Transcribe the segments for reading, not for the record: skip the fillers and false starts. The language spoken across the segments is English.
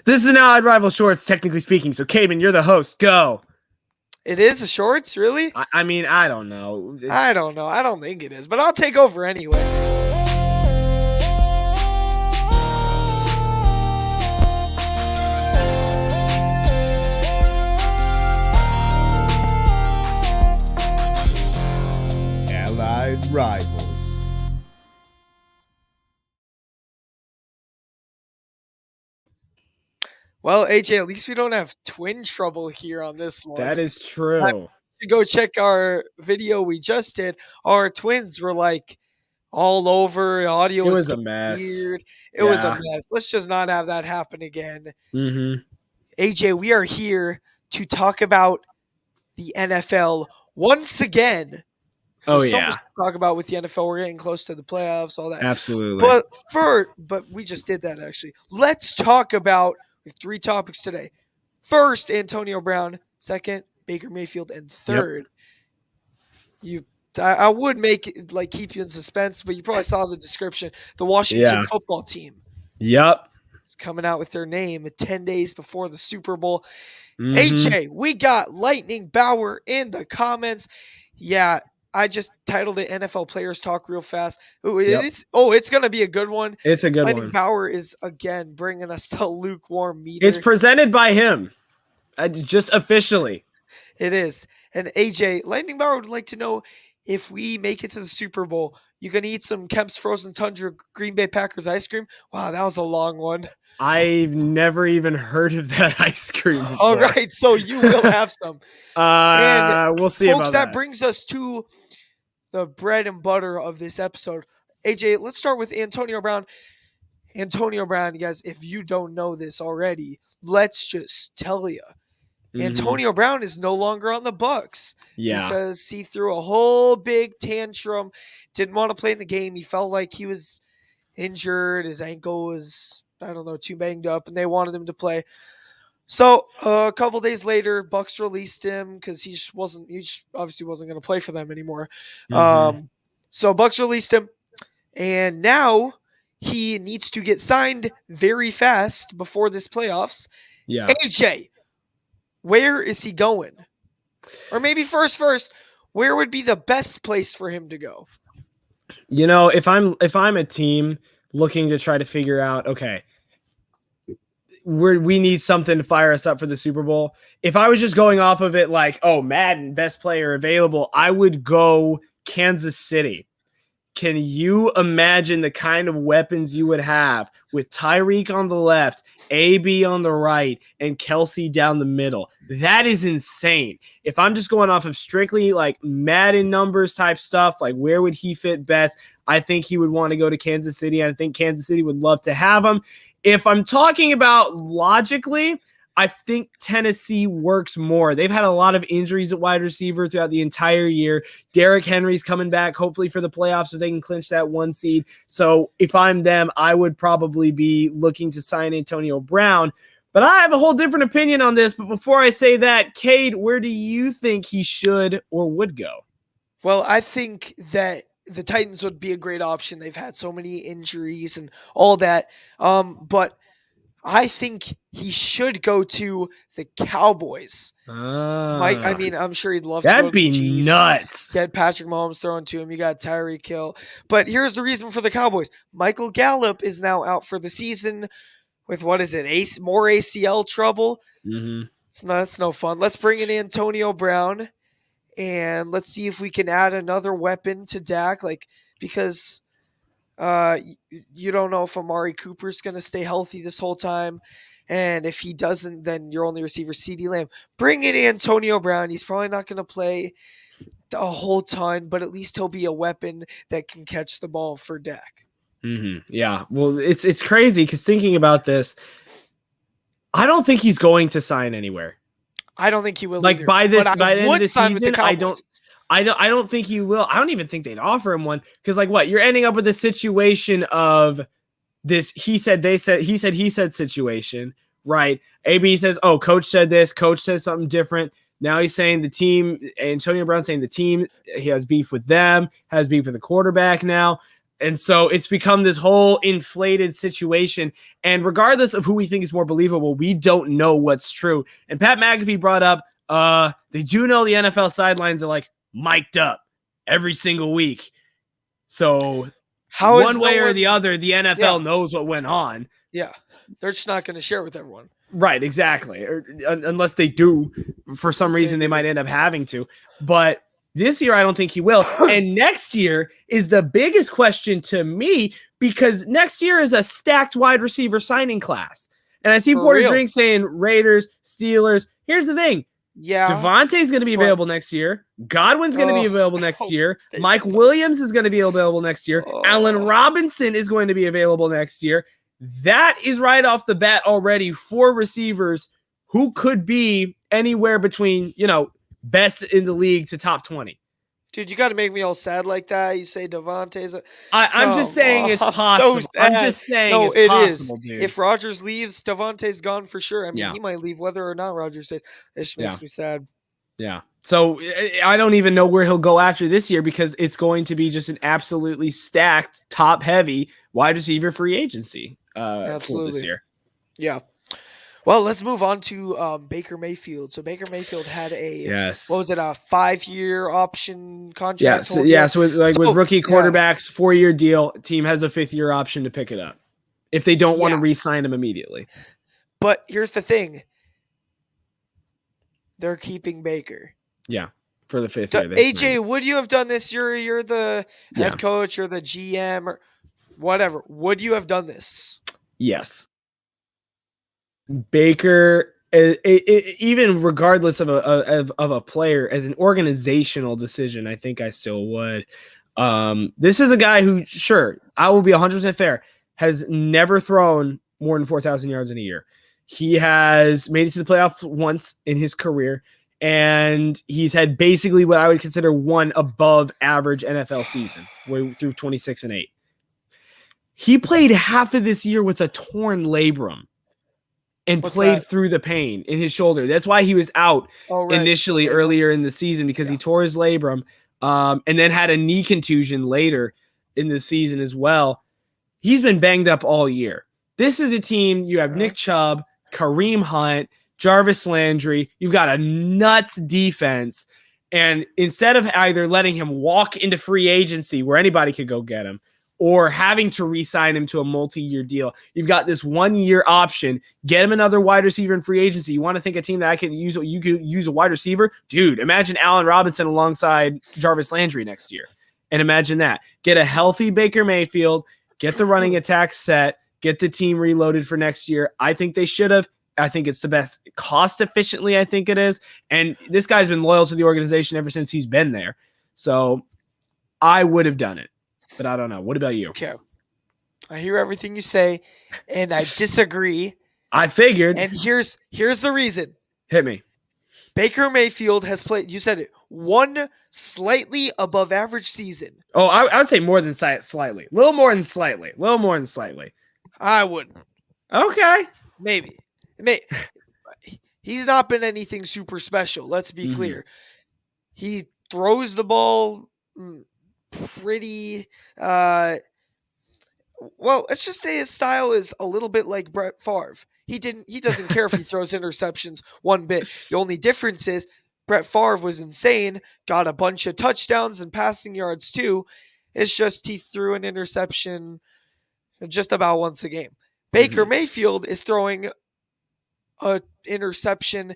This is an Allied Rival Shorts, technically speaking. So, Caden, you're the host. Go. It is a shorts, really? I mean, I don't know. I don't know. I don't think it is, but I'll take over anyway. Allied Rivals. Well, AJ, at least we don't have twin trouble here on this one. That is true. To go check our video we just did, our twins were like all over. Audio was a mess. Weird. It was a mess. Let's just not have that happen again. Mm-hmm. AJ, we are here to talk about the NFL once again. There's so much to talk about with the NFL. We're getting close to the playoffs, all that. Absolutely. But we just did that actually. Let's talk about three topics today. First, Antonio Brown. Second, Baker Mayfield. And third, I would keep you in suspense, but you probably saw the description. The Washington football team. Yep. It's coming out with their name 10 days before the Super Bowl. Mm-hmm. AJ, we got Lightning Bauer in the comments. Yeah, I just titled it NFL Players Talk real fast. It's going to be a good one. It's a good one. Lightning Bauer is, again, bringing us to lukewarm meter. It's presented by him. Just officially. It is. And AJ, Lightning Bauer would like to know if we make it to the Super Bowl, you going to eat some Kemp's Frozen Tundra Green Bay Packers ice cream? Wow, that was a long one. I've never even heard of that ice cream before. All right, so you will have some. And we'll see folks, about that brings us to the bread and butter of this episode. AJ, let's start with Antonio Brown. Antonio Brown, guys, if you don't know this already, let's just tell you. Mm-hmm. Antonio Brown is no longer on the Bucs. Yeah. Because he threw a whole big tantrum, didn't want to play in the game. He felt like he was injured. His ankle was, too banged up, and they wanted him to play. So a couple days later, Bucs released him because he obviously wasn't going to play for them anymore. Mm-hmm. So Bucs released him, and now he needs to get signed very fast before this playoffs. Yeah. AJ, where is he going? Or maybe first, where would be the best place for him to go? If I'm a team looking to try to figure out, okay, we need something to fire us up for the Super Bowl. If I was just going off of it like, oh, Madden, best player available, I would go Kansas City. Can you imagine the kind of weapons you would have with Tyreek on the left, AB on the right, and Kelsey down the middle? That is insane. If I'm just going off of strictly like Madden numbers type stuff, like where would he fit best? I think he would want to go to Kansas City. I think Kansas City would love to have him. If I'm talking about logically, I think Tennessee works more. They've had a lot of injuries at wide receiver throughout the entire year. Derrick Henry's coming back, hopefully for the playoffs, so they can clinch that 1 seed. So if I'm them, I would probably be looking to sign Antonio Brown. But I have a whole different opinion on this. But before I say that, Cade, where do you think he should or would go? Well, I think that the Titans would be a great option. They've had so many injuries and all that. But I think he should go to the Cowboys. I'm sure he'd love to. That'd be nuts. Get Patrick Mahomes thrown to him. You got Tyreek Hill. But here's the reason for the Cowboys. Michael Gallup is now out for the season with, more ACL trouble. Mm-hmm. It's no fun. Let's bring in Antonio Brown. And let's see if we can add another weapon to Dak, because you don't know if Amari Cooper's going to stay healthy this whole time. And if he doesn't, then your only receiver, CeeDee Lamb. Bring in Antonio Brown. He's probably not going to play a whole ton, but at least he'll be a weapon that can catch the ball for Dak. Mm-hmm. Yeah, well, it's crazy because thinking about this, I don't think he's going to sign anywhere. I don't think he will. Like either. by the end of the season, I don't think he will. I don't even think they'd offer him one because, you're ending up with a situation of this. He said situation, right? AB says, "Oh, coach said this. Coach says something different." Now he's saying the team. Antonio Brown saying the team. He has beef with them. Has beef with the quarterback now. And so it's become this whole inflated situation. And regardless of who we think is more believable, we don't know what's true. And Pat McAfee brought up, they do know the NFL sidelines are like mic'd up every single week. So one way or the other, the NFL knows what went on. Yeah. They're just not going to share with everyone. Right, exactly. Unless they do, for some reason, they might end up having to. But this year, I don't think he will. And next year is the biggest question to me, because next year is a stacked wide receiver signing class. And I see Porter Drink saying Raiders, Steelers. Here's the thing. Yeah. Devontae's going to be available next year. Godwin's going to be available next year. Mike Williams is going to be available next year. Allen Robinson is going to be available next year. That is right off the bat already 4 receivers who could be anywhere between, best in the league to top 20. Dude, you got to make me all sad like that. You say Devontae's. I'm just saying it's possible. So I'm just saying it's possible, dude. If Rodgers leaves, Devontae's gone for sure. I mean, he might leave whether or not Rodgers stays. It just makes me sad. Yeah. So I don't even know where he'll go after this year, because it's going to be just an absolutely stacked, top-heavy wide receiver free agency. Absolutely. This year. Yeah. Well, let's move on to Baker Mayfield. So Baker Mayfield had a 5-year option contract? So with rookie quarterbacks, 4-year deal, team has a 5th-year option to pick it up if they don't want to re-sign him immediately. But here's the thing. They're keeping Baker. Yeah, for the 5th year. AJ, would you have done this? You're the head coach or the GM or whatever. Would you have done this? Yes. Baker, even regardless of a player, as an organizational decision, I think I still would. This is a guy who, sure, I will be 100% fair, has never thrown more than 4,000 yards in a year. He has made it to the playoffs once in his career, and he's had basically what I would consider one above average NFL season, through 26-8. He played half of this year with a torn labrum and played through the pain in his shoulder. That's why he was out initially earlier in the season, because he tore his labrum, and then had a knee contusion later in the season as well. He's been banged up all year. This is a team, you have Nick Chubb, Kareem Hunt, Jarvis Landry. You've got a nuts defense. And instead of either letting him walk into free agency where anybody could go get him, or having to re-sign him to a multi-year deal, you've got this 1-year option. Get him another wide receiver in free agency. You want to think a team that you could use a wide receiver? Dude, imagine Allen Robinson alongside Jarvis Landry next year. And imagine that. Get a healthy Baker Mayfield, get the running attack set, get the team reloaded for next year. I think they should have. I think it's the best cost efficiently. I think it is. And this guy's been loyal to the organization ever since he's been there. So I would have done it. But I don't know. What about you? Okay. I hear everything you say, and I disagree. I figured. And here's the reason. Hit me. Baker Mayfield has played, you said it, one slightly above average season. Oh, I would say more than slightly. A little more than slightly. I wouldn't. Okay. Maybe. He's not been anything super special. Let's be clear. He throws the ball pretty well, let's just say his style is a little bit like Brett Favre. He doesn't care if he throws interceptions one bit. The only difference is Brett Favre was insane, got a bunch of touchdowns and passing yards too. It's just he threw an interception just about once a game. Baker Mayfield is throwing a interception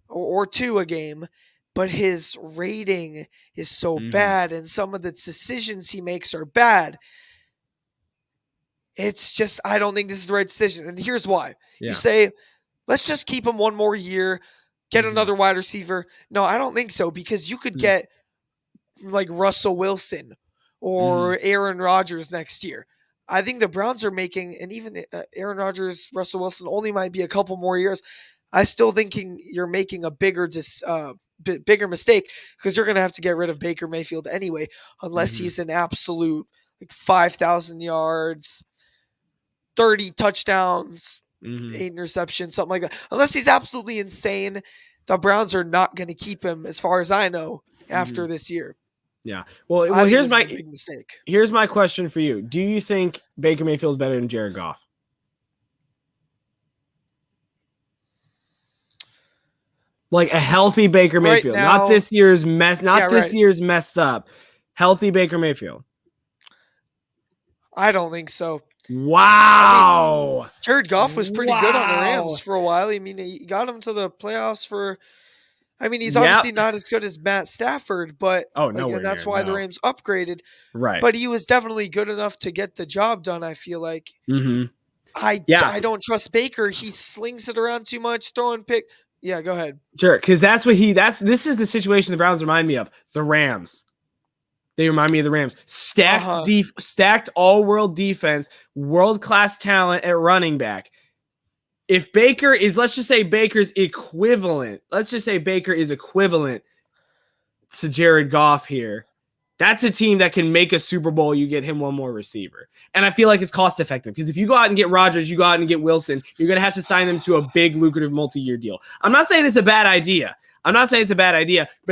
or 2 a game, but his rating is so bad, and some of the decisions he makes are bad. It's just, I don't think this is the right decision. And here's why. You say, let's just keep him one more year, get another wide receiver. No, I don't think so, because you could get like Russell Wilson or Aaron Rodgers next year. I think the Browns are making, and even Aaron Rodgers, Russell Wilson only might be a couple more years. I still think you're making a bigger mistake, because you're going to have to get rid of Baker Mayfield anyway, unless he's an absolute 5,000 yards, 30 touchdowns, 8 interceptions, something like that. Unless he's absolutely insane, the Browns are not going to keep him, as far as I know, after this year. Yeah. Well, I think here's this is a big mistake. Here's my question for you. Do you think Baker Mayfield's better than Jared Goff? Like a healthy Baker Right Mayfield, now, not this year's mess, right. year's messed up. Healthy Baker Mayfield. I don't think so. Wow. I mean, Jared Goff was pretty good on the Rams for a while. I mean, he got him to the playoffs for. I mean, he's obviously not as good as Matt Stafford, but and that's why the Rams upgraded. Right. But he was definitely good enough to get the job done, I feel like. Mm-hmm. I don't trust Baker. He slings it around too much, throwing pick. Yeah, go ahead. Sure, because this is the situation the Browns remind me of. The Rams. They remind me of the Rams. Stacked all-world defense, world-class talent at running back. If Baker is, let's just say Baker's equivalent. Let's just say Baker is equivalent to Jared Goff here. That's a team that can make a Super Bowl. You get him one more receiver. And I feel like it's cost effective because if you go out and get Rodgers, you go out and get Wilson, you're going to have to sign them to a big, lucrative multi-year deal. I'm not saying it's a bad idea. But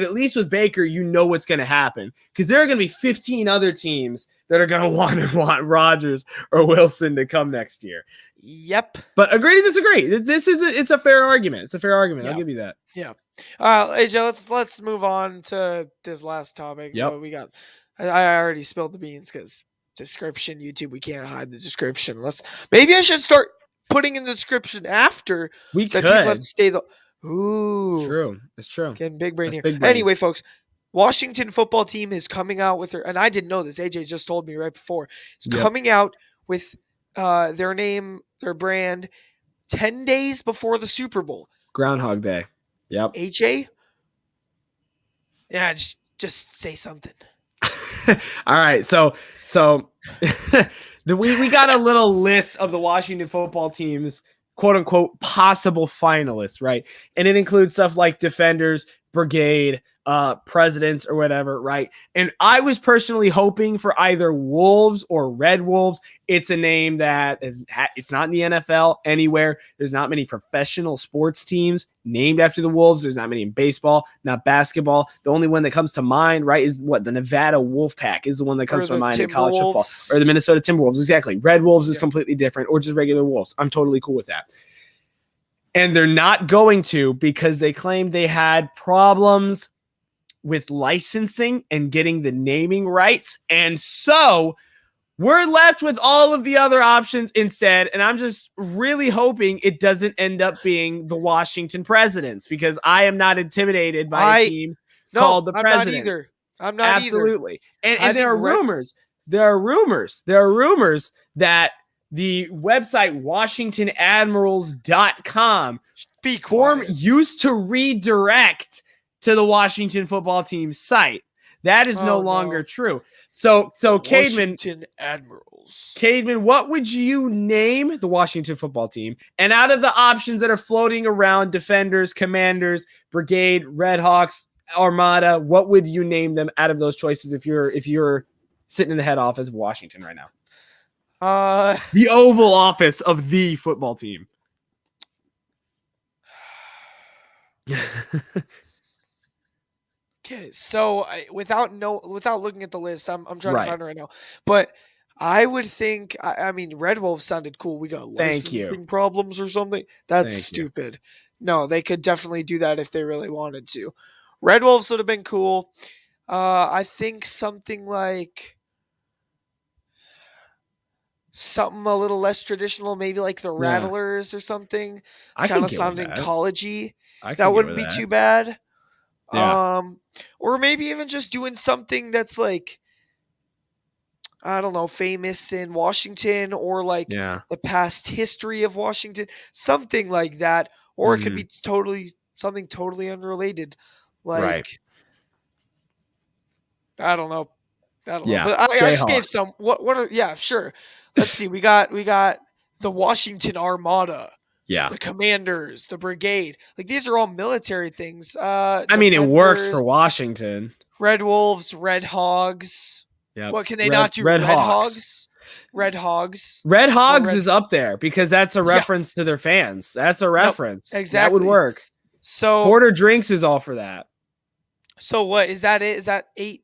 at least with Baker, you know what's going to happen because there are going to be 15 other teams that are going to want Rodgers or Wilson to come next year. Yep. But agree to disagree. It's a fair argument. Yeah. I'll give you that. Yeah. All right, AJ, let's move on to this last topic. Yep. We got. I already spilled the beans because description YouTube. We can't hide the description. Maybe I should start putting in the description after people have to stay the. Ooh, true. It's true. Getting big brain here. Anyway, folks, Washington football team is coming out with and I didn't know this. AJ just told me right before. It's coming out with their name, their brand, 10 days before the Super Bowl. Groundhog Day. Yep. AJ? Yeah, just say something. All right. So we got a little list of the Washington football team's quote unquote possible finalists, right? And it includes stuff like Defenders, Brigade, Presidents or whatever, right? And I was personally hoping for either Wolves or Red Wolves. It's a name that it's not in the NFL anywhere. There's not many professional sports teams named after the Wolves. There's not many in baseball, not basketball. The only one that comes to mind, right, is the Nevada Wolfpack is the one that comes to mind in college football. Or the Minnesota Timberwolves, exactly. Red Wolves is completely different, or just regular Wolves. I'm totally cool with that. And they're not going to because they claimed they had problems with licensing and getting the naming rights. And so we're left with all of the other options instead. And I'm just really hoping it doesn't end up being the Washington Presidents because I am not intimidated by a team called the Presidents. I'm not Absolutely. Either. And there are rumors. There are rumors that the website WashingtonAdmirals.com used to redirect to the Washington football team site. That is no longer true. So Washington Admirals. Cademan, what would you name the Washington football team? And out of the options that are floating around, Defenders, Commanders, Brigade, Red Hawks, Armada, what would you name them out of those choices if you're sitting in the head office of Washington right now? The Oval Office of the football team. Okay, so without looking at the list, I'm trying to find it right now. But I would think, I mean, Red Wolves sounded cool. We got licensing problems or something. That's stupid. No, they could definitely do that if they really wanted to. Red Wolves would have been cool. I think something like something a little less traditional, maybe like the Rattlers or something. Kind of sounding collegey. That wouldn't be too bad. Yeah. Or maybe even just doing something that's like, I don't know, famous in Washington or like the past history of Washington, something like that. Or it could be something totally unrelated. Like, I don't know. But I just gave some, sure. Let's see. We got the Washington Armada. Yeah. The Commanders, the Brigade. Like, these are all military things. I mean, it works for Washington. Red Wolves, Red Hogs. Yep. What can they not do? Red Hogs. Red Hogs. Red Hogs is up there because that's a reference to their fans. That's a reference. Nope, exactly. That would work. So Porter Drinks is all for that. So what is that? Is that eight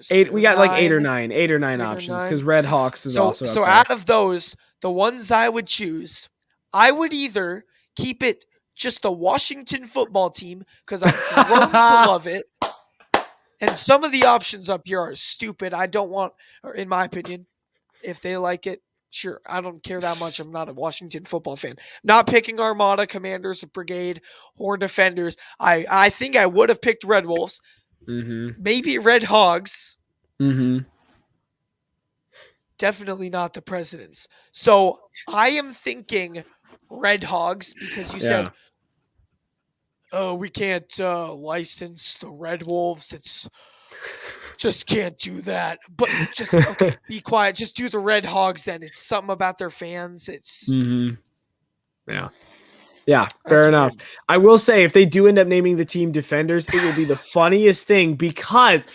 Gators. We got like eight or nine Eight or options nine. because Red Hawks is also So up there. out of those, the ones I would choose, I would either keep it just the Washington football team because I've grown to love it. And some of the options up here are stupid. I don't want, or in my opinion, if they like it, sure. I don't care that much. I'm not a Washington football fan. Not picking Armada, Commanders, Brigade, or Defenders. I think I would have picked Red Wolves. Maybe Red Hogs. Definitely not the Presidents. So I am thinking Red Hogs because you said, oh, we can't license the Red Wolves. It's just can't do that. But just okay, be quiet. Just do the Red Hogs then. It's something about their fans. It's Yeah, fair enough. I will say if they do end up naming the team Defenders, it will be the funniest thing because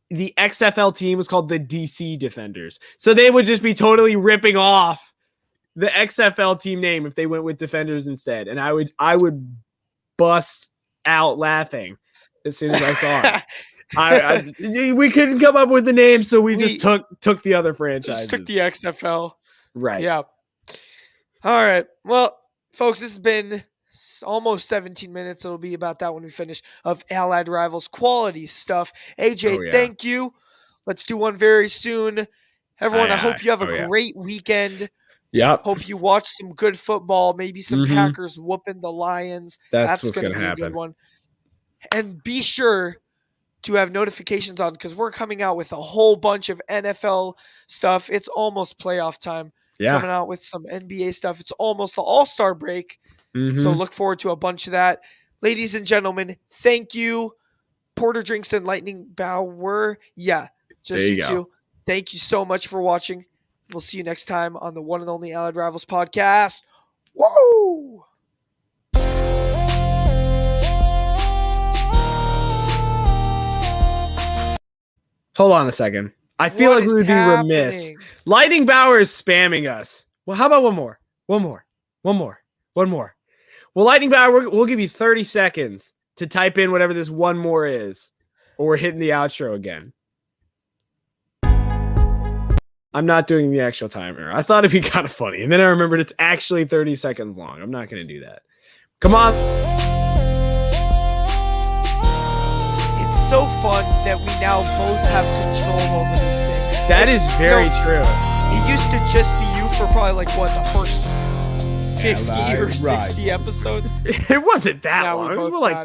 the XFL team was called the DC Defenders. So they would just be totally ripping off the XFL team name if they went with Defenders instead. And I would bust out laughing as soon as I saw it. We couldn't come up with the name, so we just took the other franchise. Just took the XFL. Right. Yeah. All right. Well, folks, this has been almost 17 minutes. It'll be about that when we finish of Allied Rivals quality stuff. AJ, thank you. Let's do one very soon. Everyone, I hope you have a great weekend. Yep. Hope you watch some good football, maybe some Packers whooping the Lions. That's what's going to be a good one. And be sure to have notifications on because we're coming out with a whole bunch of NFL stuff. It's almost playoff time. Coming out with some NBA stuff. It's almost the All-Star break. So look forward to a bunch of that. Ladies and gentlemen, thank you. Porter Drinks and Lightning Bauer. Yeah, just you two. Thank you so much for watching. We'll see you next time on the one and only Allied Rivals podcast. Woo! Hold on a second. I feel like we would be remiss. Lightning Bauer is spamming us. Well, how about one more? Well, Lightning Bauer, we'll give you 30 seconds to type in whatever this one more is, or we're hitting the outro again. I'm not doing the actual timer. I thought it'd be kind of funny, and then I remembered it's actually 30 seconds long. I'm not going to do that. Come on. It's so fun that we now both have control over this thing. That is very true. It used to just be you for probably the first 50 or 60 episodes. It wasn't that long. It was like